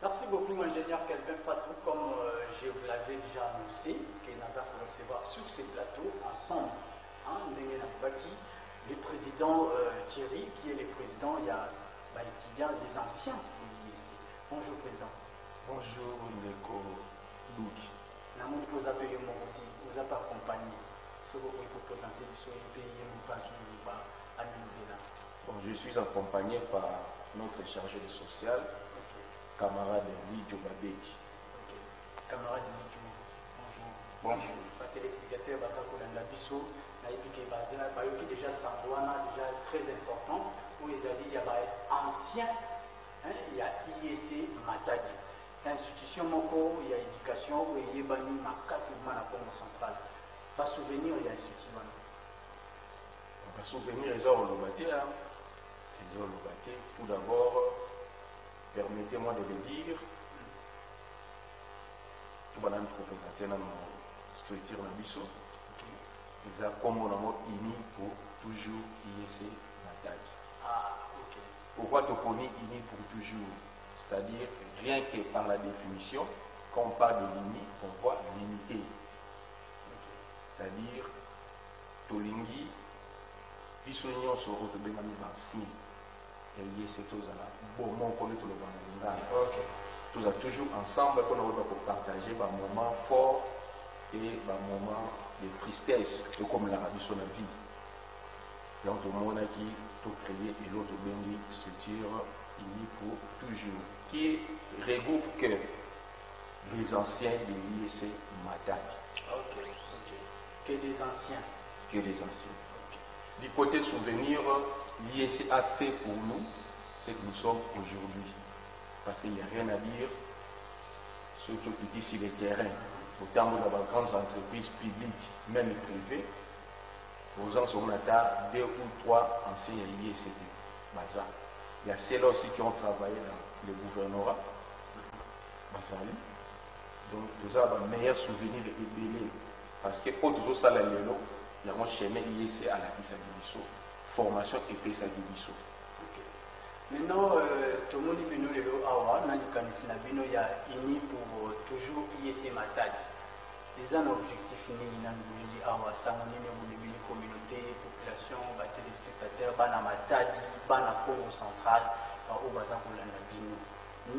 Merci beaucoup, ingénieur Kelvin Fatou. Comme je vous l'avais déjà annoncé, que NASA va recevoir sur ces plateaux, ensemble, le président Thierry, qui est le président, il y a étudiants des anciens de l'IEC. Bonjour, président. Bonjour, Ndeko Louki. Namon vous appelez Moroti, vous avez accompagné. Ce que vous pouvez présenter sur les pays, je suis accompagné par notre chargé de social, camarade Lidjo Babeki. Camarade Lidjo, bonjour. Bonjour. Les téléspectateurs, Bazakolandabiso, Naïpike Bazina, Bayoki déjà Sambouana, déjà très important, où ils ont dit qu'il y a ancien, il y a IEC Matadi. Institution Moko, il y a éducation, où il y a Bani Makasi, Manapongo central. Pas souvenir, il y a institution. Pas souvenir, ils ont le bâti. Tout d'abord, permettez-moi de le dire, tout le monde représenter dans la structure de Bissot. Ils ont comme uni pour toujours IEC Matadi. Pourquoi tu connais uni pour toujours? C'est-à-dire, rien que par la définition, quand on parle de l'uni, on voit l'unité. C'est-à-dire, Tolingi, Bissonion sur le Bémani Bansi. Et c'est tous à bon, on connaît tout le monde. Tous à toujours ensemble qu'on va partager un moment fort et un moment de tristesse, comme la radio sur la vie. Donc, le monde qui tout créé et l'autre béni structure unie pour toujours, qui regroupe que les anciens de l'IEC Matadi. Que des anciens. Que des anciens. Du côté souvenir, l'IEC a fait pour nous ce que nous sommes aujourd'hui. Parce qu'il n'y a rien à dire ceux qui ont été sur le terrain, autant dans les grandes entreprises publiques, même privées. Aux gens sont à 2 ou 3 anciens l'IEC. Il y a ceux-là aussi qui ont travaillé dans le gouvernorat. Donc, nous avons un meilleur souvenir de l'IEC. Parce que autres ça la lélo, il y a un chemin IEC à la Pisa-Dibiso, formation et Pisa-Dibiso. Maintenant, tout le monde est venu à il y a uni pour toujours IEC Matadi. Les un objectif ni awa communauté, population, téléspectateurs, bana Matadi, bana Congo central, au Baza Kolanda Bino.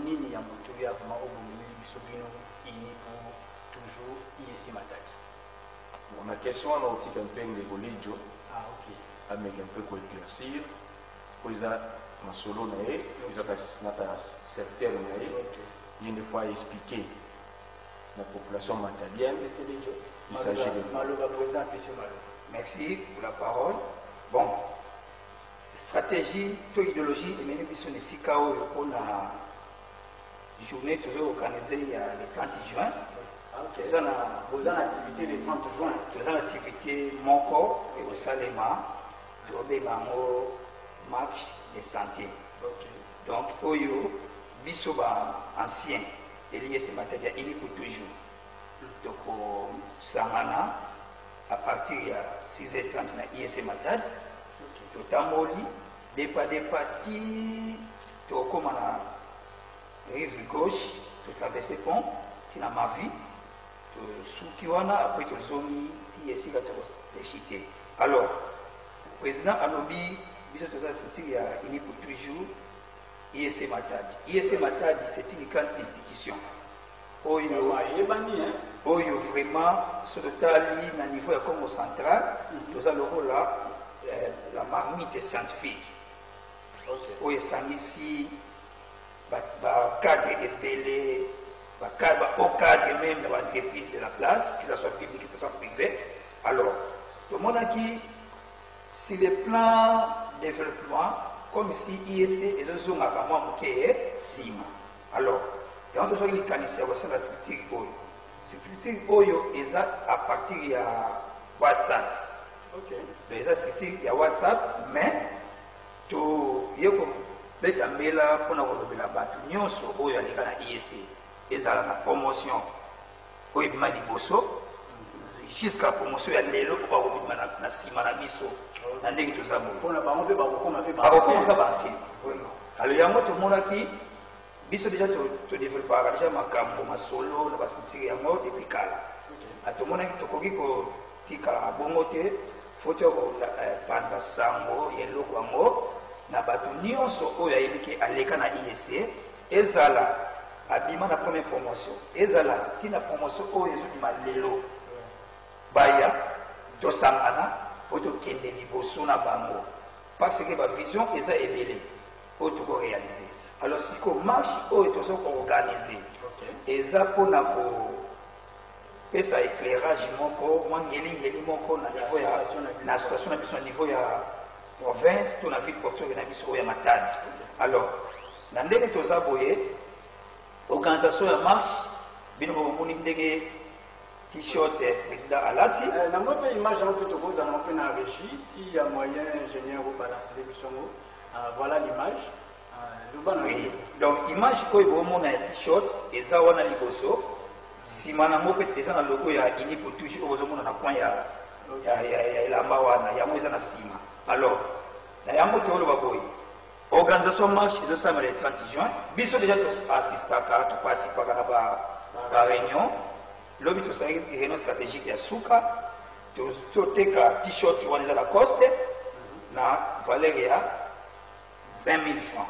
Nini ya moto ya vraiment au Bomili Bisobino, uni pour toujours IEC Matadi. La question est un peu de Lidjo. Avec un peu éclaircir. Ils ont solo, ils ont certaines, il y a une fois expliqué la population matadienne. Il s'agit de Malo, président. Merci pour la parole. Bon, stratégie, idéologie, et même si on est si chaos, on a journée toujours organisée il y a le 30 juin. Vous avez l'activité le 30 juin. Vous avez l'activité mon corps et au Salema, vous avez un match de santé. Donc, Oyo, Bissoba ancien, et l'IEC Matadi, il est pour toujours. Donc, au Samana, à partir de 6h30, dans l'IEC Matadi, tout à Moli, des parties, tout comme à la rive gauche, tout traverser le pont, tu as ma vie. Soukiwana, après que les hommes qui sont ici, alors, le président Anobi, il y a une pour toujours, IEC Matadi. IEC Matadi, c'est une grande institution. Oyo vraiment, sur le tali, à niveau Congo central, nous avons là la marmite scientifique. Oyo ici, cadre épelé. Au cadre même de l'entreprise de la place, que ce soit public, que ce soit privé. Alors, tout le monde a dit, si le plan de développement, comme si IEC et le zone à moi, SIMA. Alors, il y a besoin de cancer aussi la structure Oyo. Cette structure Oyo est à partir de WhatsApp. Les structures, il y a WhatsApp, mais tout, il y a comme des ambela pour nous la battre. Nous sommes Oyo à l'IEC. Et ça la promotion au Maliboso, jusqu'à promotion ya lelo ko ba na sima na biso na ndenge tozabo pona bango pe bakokoma pe bansi alors yango tomonaki biso déjà to développera déjà makambo masolo na basitiri yango depuis kala atomonaki tokoki ko tikala bongo te foto ko panza sango yeloko yango na bato nyonso oyo ayebi ke aleka na IEC ezala abima na première promotion ezala tina promotion oyo ezobima lelo baya tosangana po tokende liboso na bango parce que bavision eza ebele oyo tokoréalize alors siko marche oyo toza koorganize eza mpona kopesa éclairage moko mwa ngeli moko na niveau ya na situation na biso na niveau ya province to na ville portuaire na biso oyo ya Matadi alors na ndenge toza boye organisation ya marche bino bomoni ndenge t-shirt président alati na moi pe image un peu to boza na pe na régie si ya moyen ingénieur ou balance les bisongo voilà l'image oui. Donc image oyo bomona ya t-shirt eza wana liboso sima na mo pe eza na logo ya ini pour toujours oyo bomona na coin ya elamba wana yango eza na sima alors na yango to lo baboyi organisation marche de samedi le 30 juin biso déjà assistaka to participaka na ba réunion lobi to sali réunion stratégique ya suka to teka t-shirt wana eza la coste na valeur ya 20 000 francs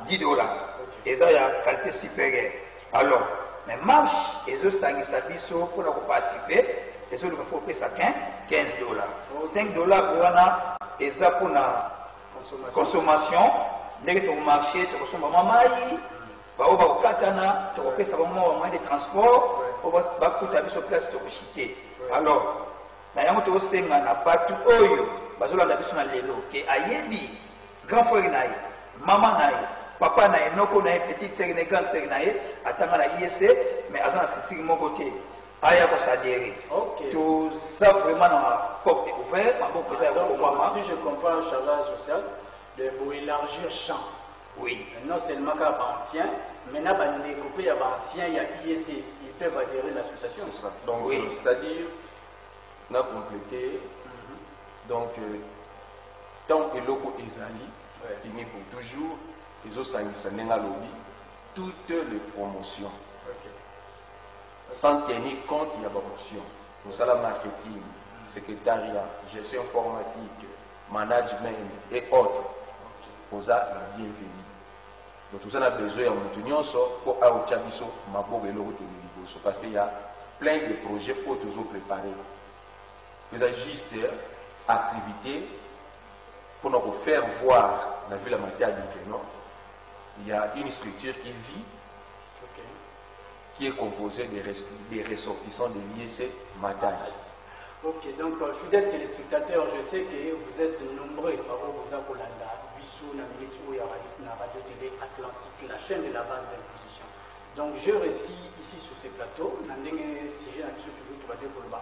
$10 et ça il y a qualité supérieure alors mais marche et ça biso pour la participer et ça il faut payer ça $15 $5 wana et ça pour la consommation dès que tu marché tu consommes mamai ba oba katana tu payer ça vraiment moyen de transport on va coûter biso place to chiter alors na yango to senga na batu oyo bazola na biso na lelo ke ayebi grand frère naye maman naye papa naye noko naye petite sœur naye grande sœur naye atanga na IEC mais azana skitiki mon côté aya ko s'adhérer tout ça vraiment na porte ouverte bon président ko maman si je comprends le charge social de pour élargir champ oui non seulement qu'à ancien mais na bande coupé ya ancien il y a IEC ils peuvent adhérer à l'association c'est ça donc oui. C'est-à-dire na compléter donc tant que loko ezali il pour toujours les autres lobby toutes les promotions sans tenir compte il y a promotion pour ça la marketing secrétariat gestion informatique management et autres pour ça la bienvenue donc tout ça a besoin de maintenir ça pour avoir biso mabo et l'autre parce qu'il y a plein de projets pour toujours préparer vous avez juste activité pour nous faire voir la ville à Matadi que non, il y a une structure qui vit, qui est composée des ressortissants de l'IEC Matadi. Ok, donc fidèles téléspectateurs, je sais que vous êtes nombreux par rapport aux Akolanda, Bissou, Namilitou et la radio TV Atlantique, la chaîne de la base d'imposition. Donc je réussis ici sur ces plateaux,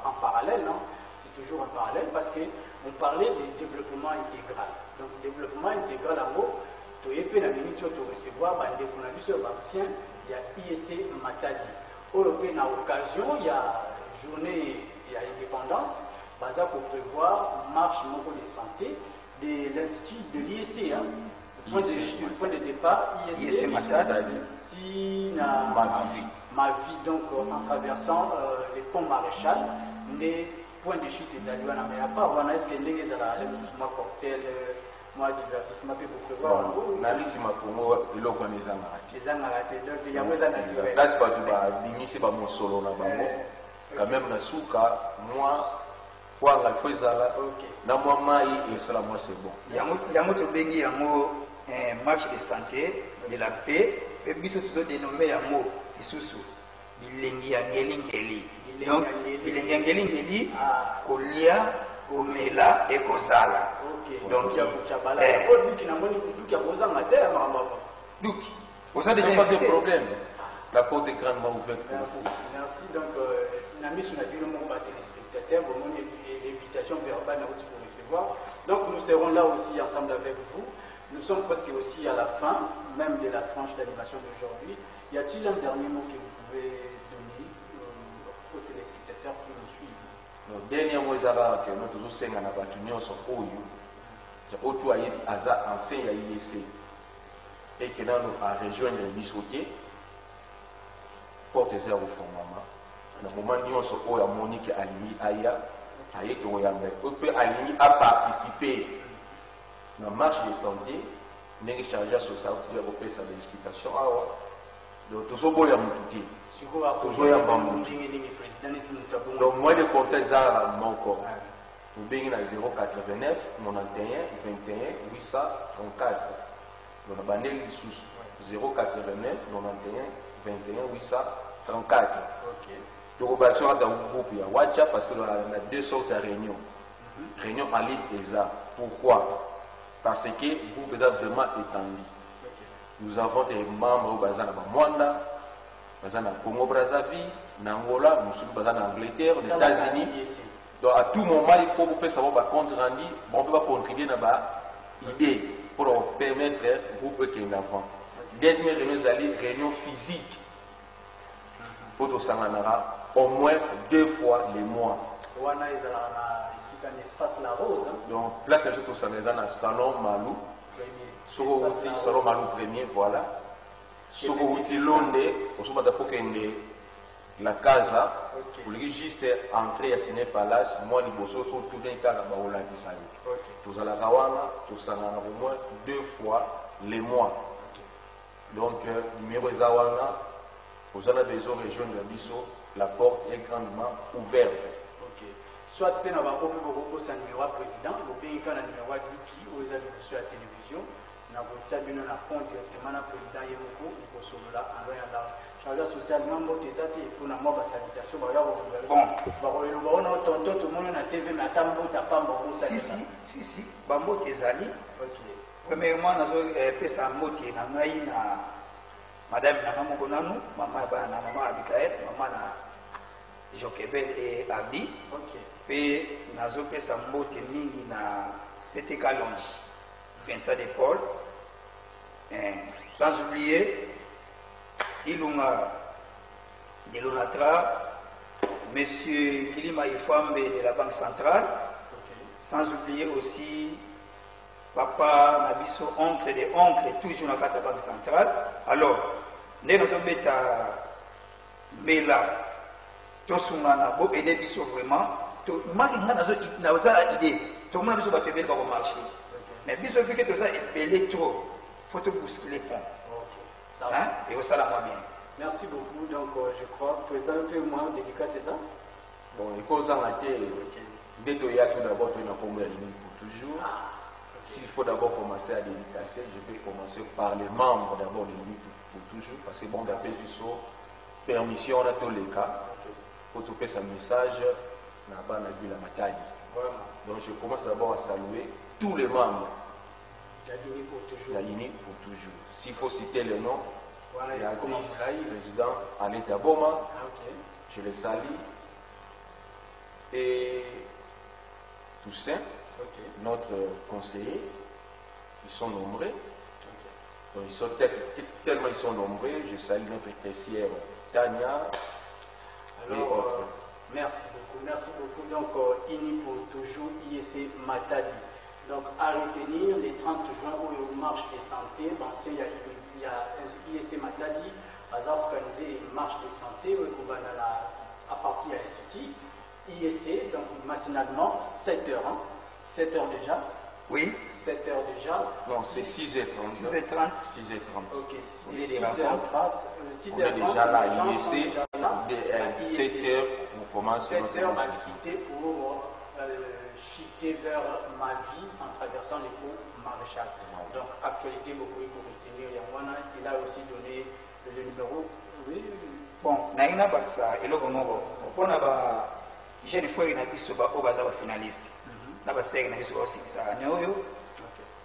en parallèle, non? C'est toujours en parallèle parce qu'on parlait du développement intégral. Donc, développement intégral en haut, tu es peu d'amener tu recevoir des journalistes anciens, il y a IEC Matadi. Au Européen, à occasion, il y a journée, il y a indépendance, basé pour prévoir marche de santé de l'institut de l'IEC. Hein. Le point de départ, IEC Matadi, ma vie, donc en traversant les ponts maréchal, des point de chute des alliés, mais à part, on a est-ce que les alliés, moi, cocktail, moi, divertissement, pour prévoir. Nalitima pour moi, et l'eau qu'on les a ratés. Les a ratés, donc il y a moins à naturel. Là, c'est pas tout bas, c'est pas mon solo là, quand même, la souka, moi, pour la faisala, na moi, maï, et cela, moi, c'est bon. Il y a un mot béni, un match de santé, de la paix, et puis surtout dénommé un mot, Isusu, bilingi ya ngelingeli. Donc, bilingi ya ngelingeli, kolia, komela, et kozala. Donc, il y a pas de problème. La porte est grandement ouverte. Merci. Merci. Donc, on a mis sur la vidéo mon téléspectateur, l'invitation verbale pour recevoir. Donc, nous serons là aussi ensemble avec vous. Nous sommes presque aussi à la fin, même de la tranche d'animation d'aujourd'hui. Y a-t-il un dernier mot que vous pouvez donner aux téléspectateurs? téléspectateurs qui nous suivent. Donc, dernier mot, c'est que nous tous sommes en abattement sur Oyo. Auto a enseigne à IEC et que nous a rejoindre le Bissotier, porte zéro formation. Dans le moment où nous sommes à Monique Alimi Aya, on peut Alimi à participer dans la marche de santé, nous avons chargé sur ça, nous avons fait des explications. Donc, tout ça, nous avons tout dit. Donc, moi, je compte ça mon corps. Nous avons 089 91 21 834. Donc, nous avons 089 91 21 834. Donc, nous avons un groupe de WhatsApp parce que nous avons deux sortes de réunions. Réunion en ligne et ça. Pourquoi? Parce que le groupe est vraiment étendu. Nous avons des membres au Bazan à Mwanda, Bazan à Congo-Brazzaville, Angola, nous sommes en Angleterre, aux États-Unis. Donc à tout moment, il faut vous faire savoir compte rendu, on peut contribuer à l'idée pour permettre au groupe qui est en avant. Deuxième réunion physique. Pour tout ça, au moins 2 fois les mois. Donc, là, c'est tout ça, dans le salon Malou. Sur le salon Malou premier, voilà. Sur le Londres, la casa, pour le juste entrer à Ciné Palace, moi, les bossos sont tous les cas là-bas au lac Isaïe. Tous à la Rawana, tous à au moins 2 fois les mois. Donc, numéro Zawana, vous avez besoin de rejoindre la porte est grandement ouverte. Soit tu as un numéro président, ou bien un numéro qui est sur la télévision, nous avons un compte directement le président Yemoko, il faut sauver là, en loin là. Charles socialement, il faut une salutation. Bon, tout le monde a TV, mais attends, tu n'as pas beaucoup de si, Bambo Tezali. Premièrement, nous avons fait un mot qui est Madame Nanamogonanu, maman Abikaet, maman Jokebel et Abdi. Puis nous avons fait un mot qui est na CT Kalonji, Vincent de Paul. Sans oublier, Ilunga de l'ONATRA, Monsieur Kilima Ifambe de la Banque Centrale. Sans oublier aussi papa, Nabiso, oncle des oncles, toujours dans la Banque Centrale. Alors, nous avons mis mais là, tout le monde a aidé vraiment. Tout le monde a idée. Tout le monde a fait le marché. Mais Biso vu que tout ça est belé trop, il faut te bousculer les ponts. Hein? Et au salam bien. Merci beaucoup. Donc, je crois, président, un peu moins délicat, c'est ça? Bon, les causes en été, dès qu'il y a tout d'abord, il y a pour toujours. S'il faut d'abord commencer à dédicacer, je vais commencer par les membres d'abord de l'UNI pour toujours, parce que bon, d'après du saut, permission dans tous les cas, pour tout faire ce message, n'a pas vu la bataille. Donc je commence d'abord à saluer tous les membres de la l'UNI pour toujours. S'il faut citer le nom, il y a le président Anita Boma, je le salue, et Toussaint. Notre conseiller, ils sont nombreux. Donc, ils sont tellement ils sont nombreux. Je salue notre caissière Tania et autres. Merci beaucoup. Donc, INI pour toujours, IEC Matadi. Donc, à retenir, les 30 juin, où il marche de santé, il y a IEC Matadi, a organisé une marche de santé, à partir de l'Institut. IEC, donc matinalement, 7h. 7h déjà? Oui. 7h déjà? Non, c'est 6h30. 6h30. 6h30. Ok, il est 6h30. On est déjà là, IEC. 7h, on commence notre activité pour chuter vers ma vie en traversant les cours Maréchal. Donc, actualité, beaucoup pour retenir. Il a aussi donné le numéro. Oui. Bon, naina baksa, et là, on a jeune fois il a pu se battre au finaliste. Na ba seg na biso aussi ça neoyo.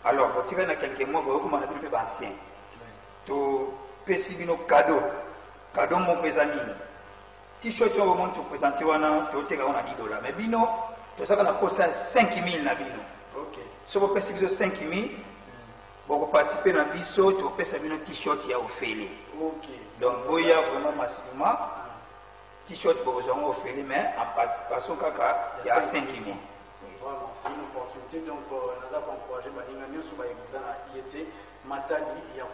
Alors, on tire na quelques mois pour comment on a pu faire ancien. To pesibino cadeau mon présami. T-shirt au moment to présenter wana to teka on a $10. Mais bino to ça na posa 5000 na bino. OK. So vous pesibino 5000 pour participer na biso to pesibino t-shirt ya ofele. OK. Donc boya vraiment massivement. t-shirt pour vous en offrir, mais en passant il y a 5 mois. Vraiment, c'est une opportunité. Donc, nous avons encouragé Badingamion sur Baïbouzana IEC, Matadi, il y a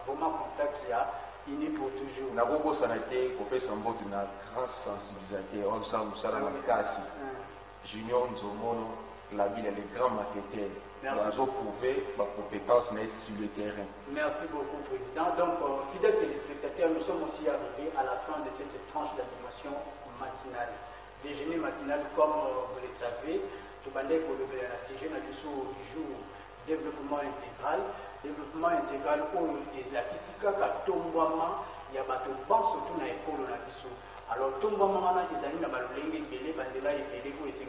vraiment contact, il y a ini pour toujours. Na gogo sanate ko pesa mbote na grande sensibilité on sa musala na kasi. Junior Nzomono, la ville est grand marketeur. Nous avons prouvé ma compétence mais sur le terrain. Merci beaucoup, Président. Donc, fidèles téléspectateurs, nous sommes aussi arrivés à la fin de cette tranche d'animation matinale. Déjeuner matinal, comme vous le savez, tout le monde est à la CG, du jour développement intégral. Développement intégral, où la Kisika, Tombama, il y a bateau banc surtout dans l'école. Alors, Tombama, ils ont une belé, bandela et belé, où ils sont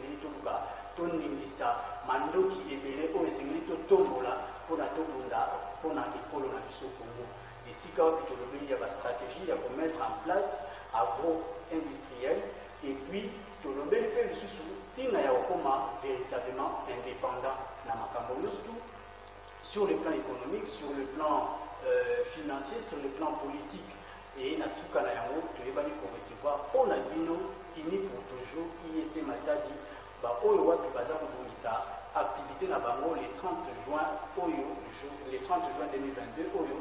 tondingisa mandoki ebele oyo esengeli totombola mpona tobunda mpona ekolo na biso Congo. Esika wapi tolobeli ya bastratégie ya komettre en place agro-industriel et puis tolobeli mpe lisusu ntina ya kokoma véritablement indépendant na makambo nyonso sur le plan économique, sur le plan financier, sur le plan politique. Et na suka na yango toyebani korecevoir mpona bino ini pour toujours IEC Matadi oyo wapi baza kobongisa activité na bango le 30 juin oyo le 30 juin 2022 oyo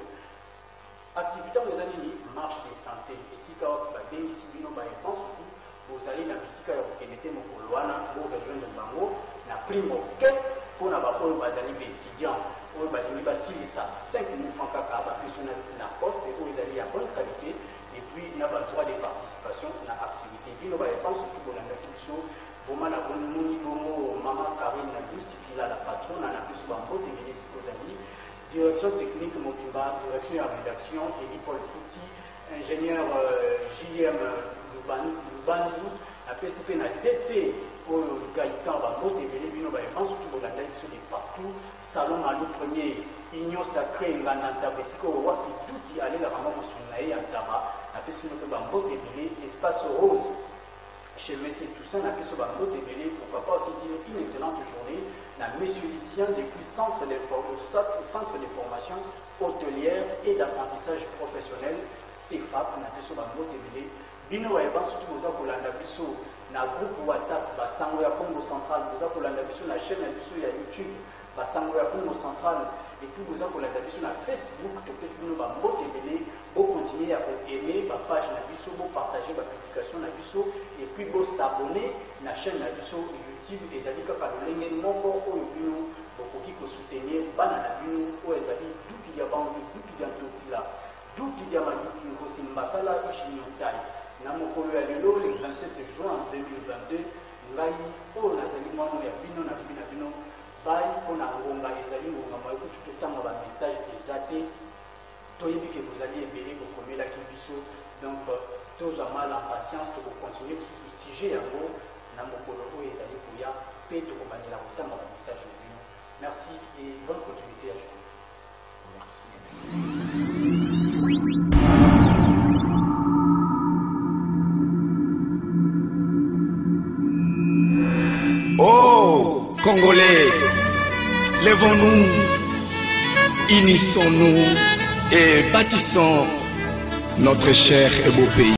activité ngo eza nini marche de santé esika wapi babengisi bino bareponse bozali na bisika ya kokende te mokolo wana borejoindre bango na prix moke mpona baoyo bazali baétudiant oyo balingi basilisa 5 000 francs kaka bapesi na poste oyo ezali ya bonne qualité et puis na badroit de participation na activité bino bareponse surtout bolanda biso bomana bomoni bongo mama Karine na Lucie Pila la patronne na biso bango devenu sikozali direction technique Mobimba, direction et rédaction Eli Paul Fouti, ingénieur JM Lubandu, la PCP na DT pour Gaïtan bango devenu bino baévan surtout bolanda biso de partout salon Malou premier union sacrée ngananta besiko wapi tuti alela kama mosuna ye antaba na PCP bango devenu espace rose chez M. Toussaint, on a pu se pourquoi pas aussi dire une excellente journée. La M. Lucien, depuis centre de formation hôtelière et d'apprentissage professionnel, CFAP, on a pu se Bino et surtout vous avez na groupe WhatsApp, Basango ya Congo Central, vous avez la chaîne ya YouTube, Basango ya Congo Central, et puis vous avez la Facebook, vous continuez à aimer ma page Nabiso, vous partager ma publication Nabiso, et puis vous s'abonner à la chaîne Nabiso YouTube, et Zali Kakalolenge, mon corps, au Bino, beaucoup qui peut soutenir, Banana Bino, ou Zali, d'où qu'il y a Bandu, d'où qu'il y a Totila, d'où qu'il y a Maduki, Rosimbatala, Ishiniutai, Namokolo ya Lelo, le 27 juin 2022, Ngai, O Nazali Mano ya Bino, Nabina Bino, Bai, Pona Ngonga, Ezali, Ngonga, Maïko, tout le temps, on va message exacté. Toyebi que vous allez ébéler pour combien la Kibiso. Donc, tous en mal en patience, pour continuer sur ce sujet, en gros, Namokolo, et Ezali Pouya, Péto, pour gagner la route, on va message de Bino. Merci et bonne continuité à vous. Merci. Oh, Congolais, lèvons-nous, unissons-nous et bâtissons notre cher et beau pays.